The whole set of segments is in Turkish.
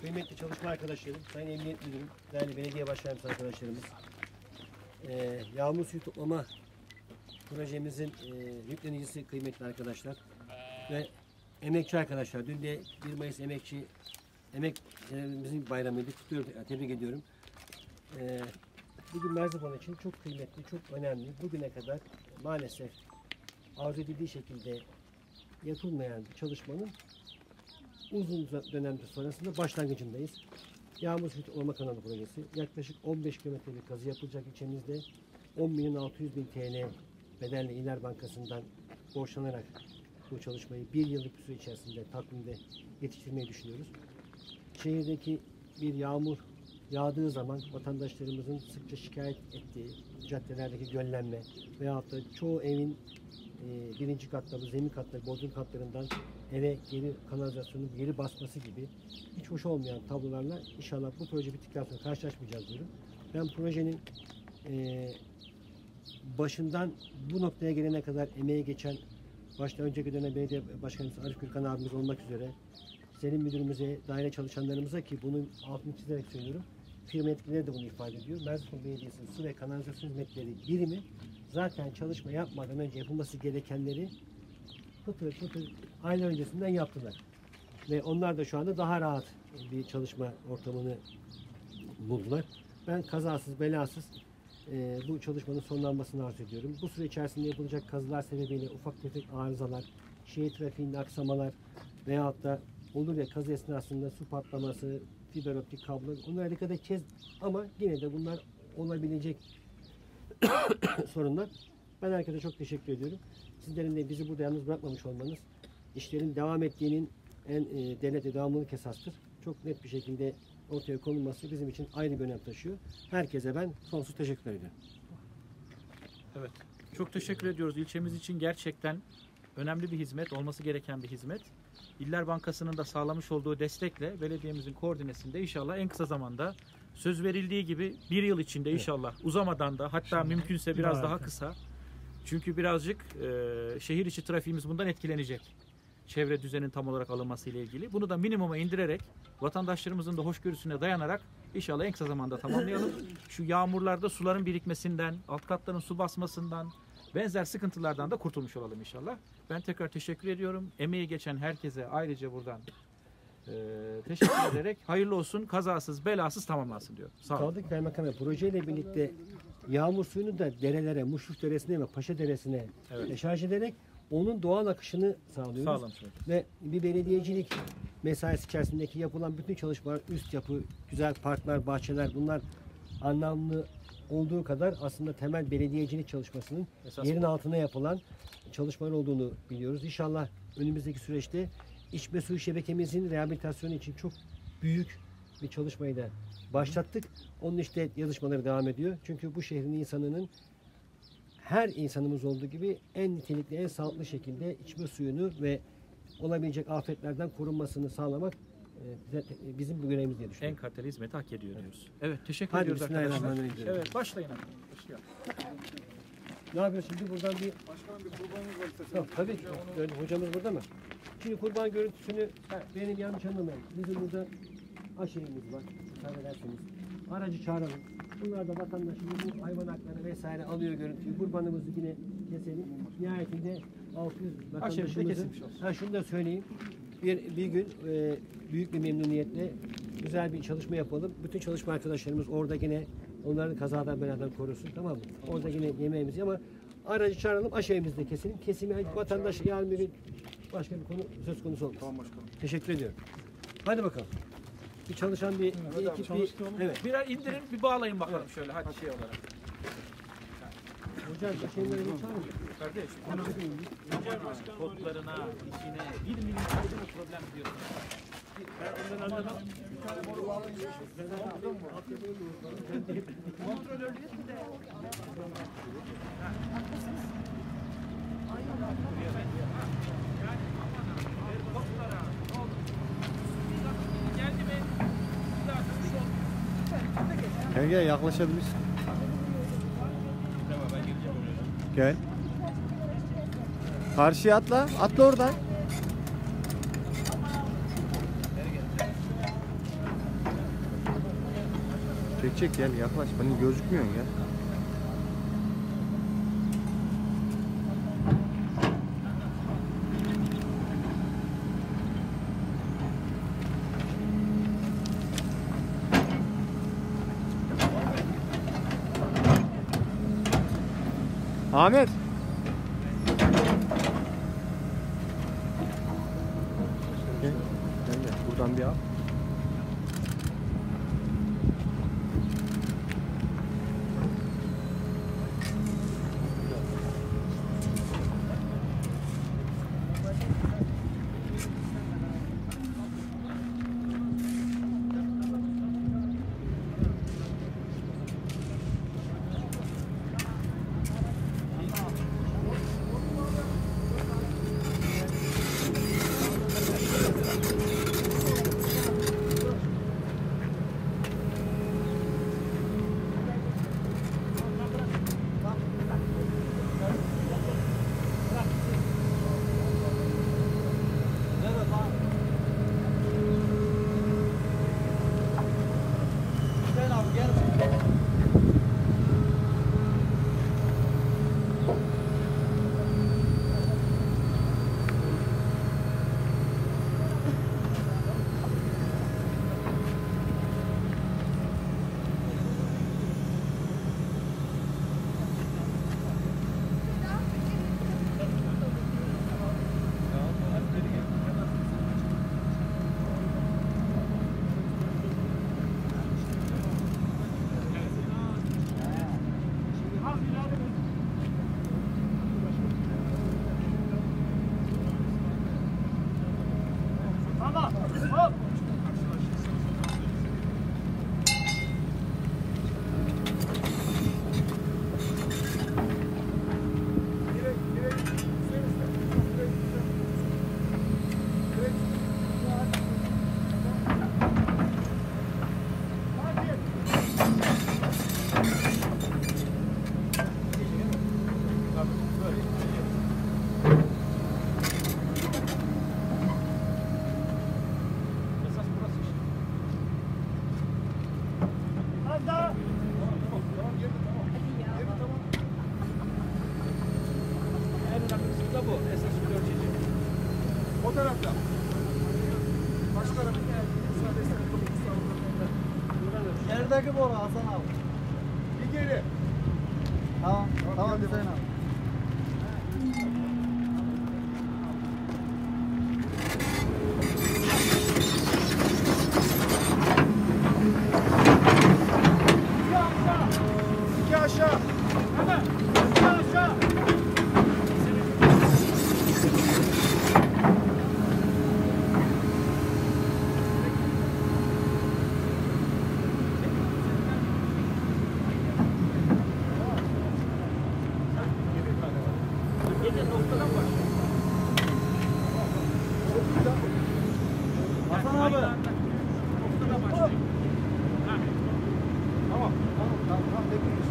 kıymetli çalışma arkadaşlarım, Sayın Emniyet Müdürüm, değerli belediye başkanımız arkadaşlarımız, yağmur suyu toplama projemizin yüklenicisi kıymetli arkadaşlar ve emekçi arkadaşlar. Dün de 1 Mayıs emekçimizin bayramıydı. Kutluyorum, tebrik ediyorum. Bugün Merzifon için çok kıymetli, çok önemli. Bugüne kadar maalesef arzu edildiği şekilde yapılmayan bir çalışmanın uzun dönemde sonrasında başlangıcındayız. Yağmur suyu toplama kanalı projesi. Yaklaşık 15 kilometrelik kazı yapılacak ilçemizde. 10.600.000 TL bedelle İller Bankası'ndan borçlanarak bu çalışmayı 1 yıllık bir süre içerisinde takvimde yetiştirmeyi düşünüyoruz. Şehirdeki bir yağmur yağdığı zaman vatandaşlarımızın sıkça şikayet ettiği caddelerdeki göllenme veyahut da çoğu evin birinci katları, zemin katları, bodrum katlarından eve geri kanalizasyonun geri basması gibi hiç hoş olmayan tablolarla inşallah bu proje bittikten sonra karşılaşmayacağız diyorum. Ben projenin başından bu noktaya gelene kadar emeğe geçen başta önceki dönem belediye başkanımız Arif Gürkan abimiz olmak üzere Selim müdürümüze, daire çalışanlarımıza ki bunun altını çizerek söylüyorum. Firma yetkilileri de bunu ifade ediyor. Merzifon Belediyesi'nin su ve kanalizasyon hizmetleri birimi zaten çalışma yapmadan önce yapılması gerekenleri pıtır pıtır aylar öncesinden yaptılar. Ve onlar da şu anda daha rahat bir çalışma ortamını buldular. Ben kazasız belasız bu çalışmanın sonlanmasını arzu ediyorum. Bu süre içerisinde yapılacak kazılar sebebiyle ufak tefek arızalar, şehir trafiğinde aksamalar veyahut da olur ya kazı esnasında su patlaması, fiber optik kablo, onlara dikkat edeceğiz ama yine de bunlar olabilecek sorunlar. Ben herkese çok teşekkür ediyorum. Sizlerin de bizi burada yalnız bırakmamış olmanız, işlerin devam ettiğinin en devlete devamlılık esastır. Çok net bir şekilde ortaya konulması bizim için ayrı bir önem taşıyor. Herkese ben sonsuz teşekkür ediyorum. Evet. Çok teşekkür ediyoruz. İlçemiz için gerçekten önemli bir hizmet, olması gereken bir hizmet. İller Bankası'nın da sağlamış olduğu destekle belediyemizin koordinesinde inşallah en kısa zamanda söz verildiği gibi 1 yıl içinde inşallah uzamadan da hatta mümkünse biraz daha kısa. Çünkü birazcık şehir içi trafiğimiz bundan etkilenecek. Çevre düzenin tam olarak alınması ile ilgili. Bunu da minimuma indirerek vatandaşlarımızın da hoşgörüsüne dayanarak inşallah en kısa zamanda tamamlayalım. Şu yağmurlarda suların birikmesinden, alt katların su basmasından, benzer sıkıntılardan da kurtulmuş olalım inşallah. Ben tekrar teşekkür ediyorum. Emeği geçen herkese ayrıca buradan teşekkür ederek hayırlı olsun, kazasız, belasız tamamlansın diyor. Sağ olun. Kaldık Kaymakam Bey, projeyle birlikte yağmur suyunu da derelere, Muşluk Deresi'ne ve Paşa Deresi'ne deşarj ederek onun doğal akışını sağlıyoruz. Sağlam. Ve bir belediyecilik mesaisi içerisindeki yapılan bütün çalışmalar, üst yapı, güzel parklar, bahçeler bunlar anlamlı olduğu kadar aslında temel belediyecilik çalışmasının yerin altına yapılan çalışmalar olduğunu biliyoruz. İnşallah önümüzdeki süreçte içme suyu şebekemizin rehabilitasyonu için çok büyük bir çalışmayı da başlattık. Onun işte yazışmaları devam ediyor. Çünkü bu şehrin insanının her insanımız olduğu gibi en nitelikli, en sağlıklı şekilde içme suyunu ve olabilecek afetlerden korunmasını sağlamak bizim bu görevimiz diye düşünüyorum. En kaliteli hizmeti hak ediyor diyoruz. Evet, teşekkür Hadi ediyoruz arkadaşlar. Evet, başlayın abi. Ne yapıyorsun? Şimdi buradan bir... Başkanım bir kurbanımız var. Tamam, tabii ki. Öyle, hocamız burada mı? Şimdi kurban görüntüsünü benim yanlış anlamayın. Bizim burada aşırımız var. Müsaade ederseniz. Aracı çağıralım. Bunlar da vatandaşımız bu hayvan hakları vesaire alıyor görüntüyü. Kurbanımızı yine keselim. Nihayetinde 600 vatandaşımızı... Şunu da söyleyeyim. Bir gün büyük bir memnuniyetle güzel bir çalışma yapalım. Bütün çalışma arkadaşlarımız orada yine onların kazadan beladan korusun, tamam mı? Orada yine yemeğimizi ama aracı çağıralım, aşağımızda keselim. Kesimi vatandaş yarın bir gün başka bir konu söz konusu olmaz. Tamam başkanım. Teşekkür ediyorum. Hadi bakalım. Bir çalışan bir ekip evet. Birer indirin, bir bağlayın bakalım şöyle hadi şey olarak. Hocam aşağıları geçer mi? Kardeş, kodlarına, içine, 1 milim kaydına problem diyorsun. Ben ondan anladım. Bir tane moru bağlayınca kontrolörlüyüz bir de. Yani aman abi, kodlara, ne oldu? Geldi mi? Bir daha Gel yaklaşabilirsin. Tamam ben geleceğim oraya. Gel. Karşıya atla. Atla oradan. Çek gel yaklaş. Beni gözükmüyorsun ya. Ahmet. Gel. Gel. Buradan bir al. O tarafta. Başka araba. Yerdeki boru Hasan abi. Bir geri. Tamam. Tamam Hüseyin abi. İki aşağı. Hemen. İki aşağı. Hasan abi. Tamam. Bekleyin.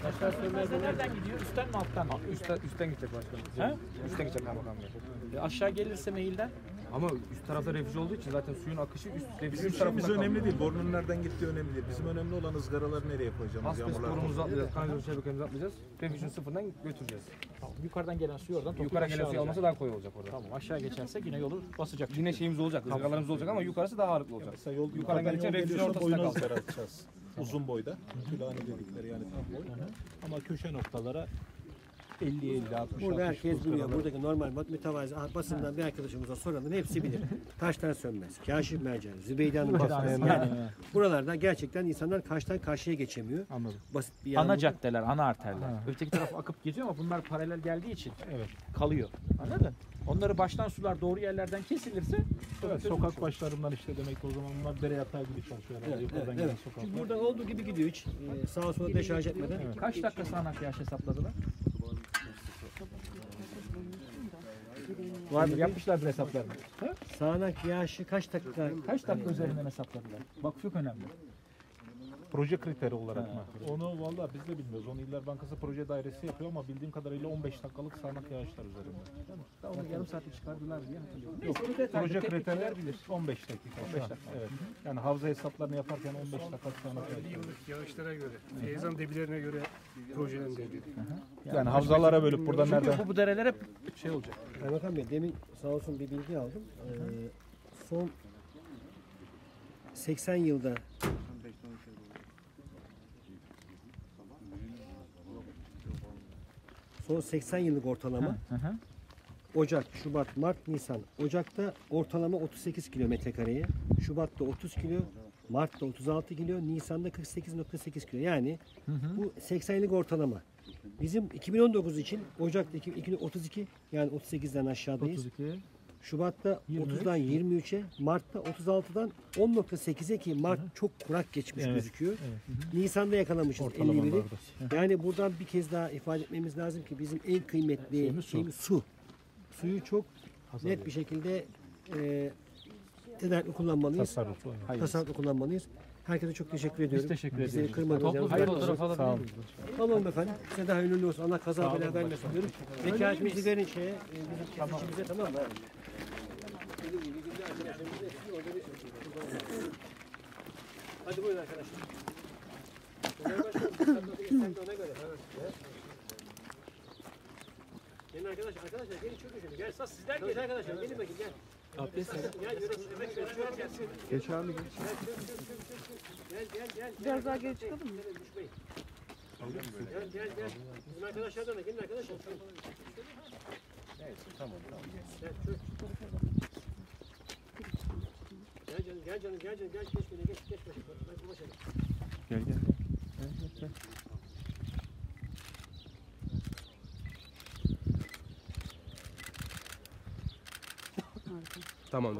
Taşlar sönmezse nereden gidiyor? Üstten mi alttan mı? Üstten gidecek başkanım. He? Üstten gidecek kaymakam bey. Aşağı gelirse meyilden. Ama üst tarafta refüj olduğu için zaten suyun akışı refüjün Bizim tarafında işimiz kalıyor. önemli değil. Borunun nereden gittiği önemli değil. Bizim önemli olan ızgaraları nereye koyacağımız, Asbest yağmurlar borumuzu konusunda. atlayacağız, kanalizasyon şebekemizi atlayacağız. Refüjün sıfırdan götüreceğiz. Tamam. Yukarıdan gelen suyu oradan toplayıp Yukarı gelen aşağı suyu alacak. alması daha kolay olacak orada. Tamam. Aşağı geçerse yine yolu basacak. Yine şeyimiz olacak, ızgaralarımız olacak ama yukarısı daha ağırlıklı olacak. Mesela yol Yukarıdan yukarıdan gelince yol refüjün geliyorsa ortasında boyuna kalacak. ızgara atacağız. Uzun boyda. Tülani dedikleri yani tam boy. Ama köşe noktalara 50, 60, Burada herkes biliyor. Buradaki normal mütevazi basından bir arkadaşımıza soralım. Hepsi bilir. Taştan sönmez. Kaşif mercan, Zübeyde'nin basması. Yani buralarda gerçekten insanlar karşıdan karşıya geçemiyor. Anladım. Basit bir Ana yağmur. caddeler, ana arterler. Öteki taraf akıp gidiyor ama bunlar paralel geldiği için Evet. kalıyor. Anladın? Onları baştan sular doğru yerlerden kesilirse Evet, sokak başlarından işte demek ki o zaman bunlar dere yatağı gibi çalışıyor herhalde. Evet, Yukarıdan evet, gelen evet. sokaklar. Çünkü buradan olduğu gibi gidiyor hiç. Sağa sola deşarj etmeden. kaç dakika sağanak yağış hesapladılar? Vardır, yapmışlardır hesaplarını. Sağanak yağışı kaç dakika? Kaç dakika üzerinden hesapladılar? Bak çok önemli. Proje kriteri olarak mı? Onu vallahi biz de bilmiyoruz. Onu İller Bankası proje dairesi yapıyor ama bildiğim kadarıyla 15 dakikalık sağanak yağışlar üzerinde. Daha onu yarım saatte çıkardılar diye hatırlıyorum. Yok, Neyse, bu detaylı proje teknikçiler kriteri bilir. 15 dakika. 15 dakika. Evet. Yani havza hesaplarını yaparken 15 dakika sağanak yağış. Yıllık yağışlara göre, Feyzan debilerine göre projelendiriliyor. Yani havzalara bölüp buradan Çünkü nereden? bu dereler hep şey olacak. Kaymakam Bey demin sağ olsun bir bilgi aldım. Son 80 yılda son 80 yıllık ortalama Ocak, Şubat, Mart, Nisan. Ocak'ta ortalama 38 kilometre kareye, Şubat'ta 30 kilo, Mart'ta 36 kilo, Nisan'da 48,8 kilo. Yani bu 80 yıllık ortalama. Bizim 2019 için Ocak'ta 32 yani 38'den aşağıdayız. 32. Şubat'ta 30'dan 23'e, Mart'ta 36'dan 10,8'e ki Mart çok kurak geçmiş gözüküyor. Nisan'da yakalamışız 51'i. Yani buradan bir kez daha ifade etmemiz lazım ki bizim en kıymetli şeyimiz su. Suyu çok net bir şekilde tedarikli kullanmalıyız. Tasarruflu kullanmalıyız. Herkese çok teşekkür ediyorum. teşekkür Bizi ediyoruz. kırmadınız. Toplu yalnız hayırlı bırakmadınız. fotoğraf alabilir miyiz? Tamam efendim. Size de hayırlı olsun. Allah kaza bela vermesin diyorum. Vekaletimizi verin şeye, bizim kesicimize, tamam mı? Hadi buyurun arkadaşlar. Gelin arkadaşlar gelin çok üzülün. Gel sas sizler gelin arkadaşlar. Gelin bakayım gel. Gel yürü. Geç abi geç. Gel. Biraz daha geri çıkalım mı? Gel. Bizim arkadaşlardan da gelin arkadaşlar. Evet tamam. Gel canım. Geç beni geç. Ben ulaşalım. Gel. Tamam.